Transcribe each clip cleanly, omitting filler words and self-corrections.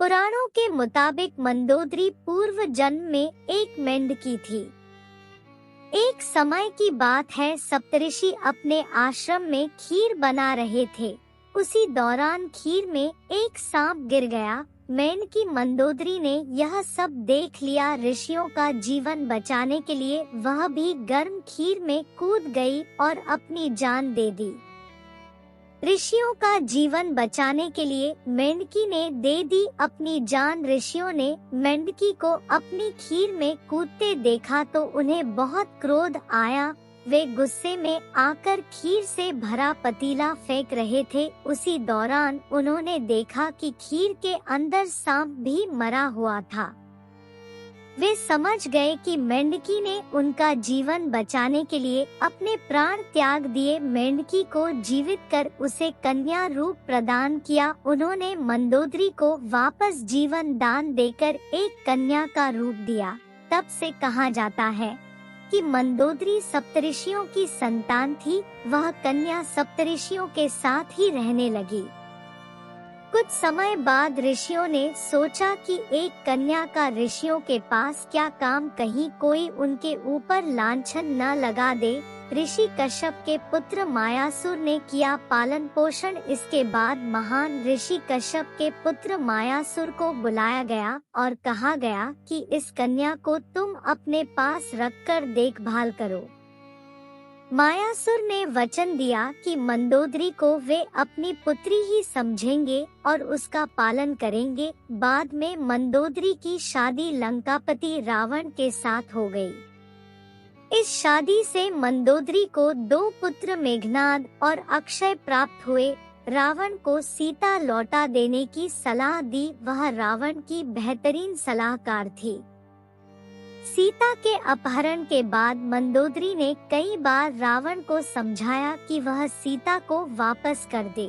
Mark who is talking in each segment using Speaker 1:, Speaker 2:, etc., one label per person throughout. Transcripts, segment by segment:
Speaker 1: पुराणों के मुताबिक मंदोदरी पूर्व जन्म में एक मेंढकी थी। एक समय की बात है, सप्तऋषि अपने आश्रम में खीर बना रहे थे। उसी दौरान खीर में एक सांप गिर गया। मेंढकी मंदोदरी ने यह सब देख लिया। ऋषियों का जीवन बचाने के लिए वह भी गर्म खीर में कूद गई और अपनी जान दे दी। ऋषियों का जीवन बचाने के लिए मेंढकी ने दे दी अपनी जान। ऋषियों ने मेंढकी को अपनी खीर में कूदते देखा तो उन्हें बहुत क्रोध आया। वे गुस्से में आकर खीर से भरा पतीला फेंक रहे थे। उसी दौरान उन्होंने देखा कि खीर के अंदर सांप भी मरा हुआ था। वे समझ गए कि मेंढकी ने उनका जीवन बचाने के लिए अपने प्राण त्याग दिए। मेंढकी को जीवित कर उसे कन्या रूप प्रदान किया। उन्होंने मंदोदरी को वापस जीवन दान देकर एक कन्या का रूप दिया। तब से कहा जाता है कि मंदोदरी सप्तऋषियों की संतान थी। वह कन्या सप्तऋषियों के साथ ही रहने लगी। कुछ समय बाद ऋषियों ने सोचा कि एक कन्या का ऋषियों के पास क्या काम, कहीं कोई उनके ऊपर लांछन न लगा दे। ऋषि कश्यप के पुत्र मायासुर ने किया पालन पोषण। इसके बाद महान ऋषि कश्यप के पुत्र मायासुर को बुलाया गया और कहा गया कि इस कन्या को तुम अपने पास रखकर देखभाल करो। मायासुर ने वचन दिया कि मंदोदरी को वे अपनी पुत्री ही समझेंगे और उसका पालन करेंगे। बाद में मंदोदरी की शादी लंकापति रावण के साथ हो गई। इस शादी से मंदोदरी को 2 पुत्र मेघनाद और अक्षय प्राप्त हुए। रावण को सीता लौटा देने की सलाह दी। वह रावण की बेहतरीन सलाहकार थी। सीता के अपहरण के बाद मंदोदरी ने कई बार रावण को समझाया कि वह सीता को वापस कर दे।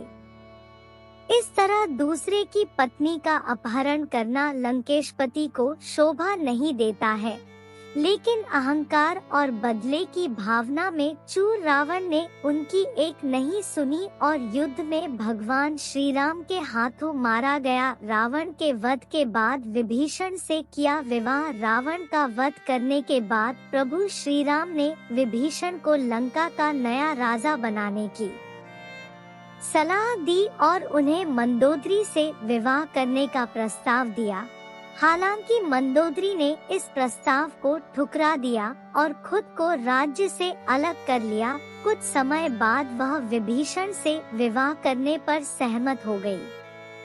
Speaker 1: इस तरह दूसरे की पत्नी का अपहरण करना लंकेशपति को शोभा नहीं देता है। लेकिन अहंकार और बदले की भावना में चूर रावण ने उनकी एक नहीं सुनी और युद्ध में भगवान श्री राम के हाथों मारा गया। रावण के वध के बाद विभीषण से किया विवाह। रावण का वध करने के बाद प्रभु श्री राम ने विभीषण को लंका का नया राजा बनाने की सलाह दी और उन्हें मंदोदरी से विवाह करने का प्रस्ताव दिया। हालांकि मंदोदरी ने इस प्रस्ताव को ठुकरा दिया और खुद को राज्य से अलग कर लिया। कुछ समय बाद वह विभीषण से विवाह करने पर सहमत हो गई।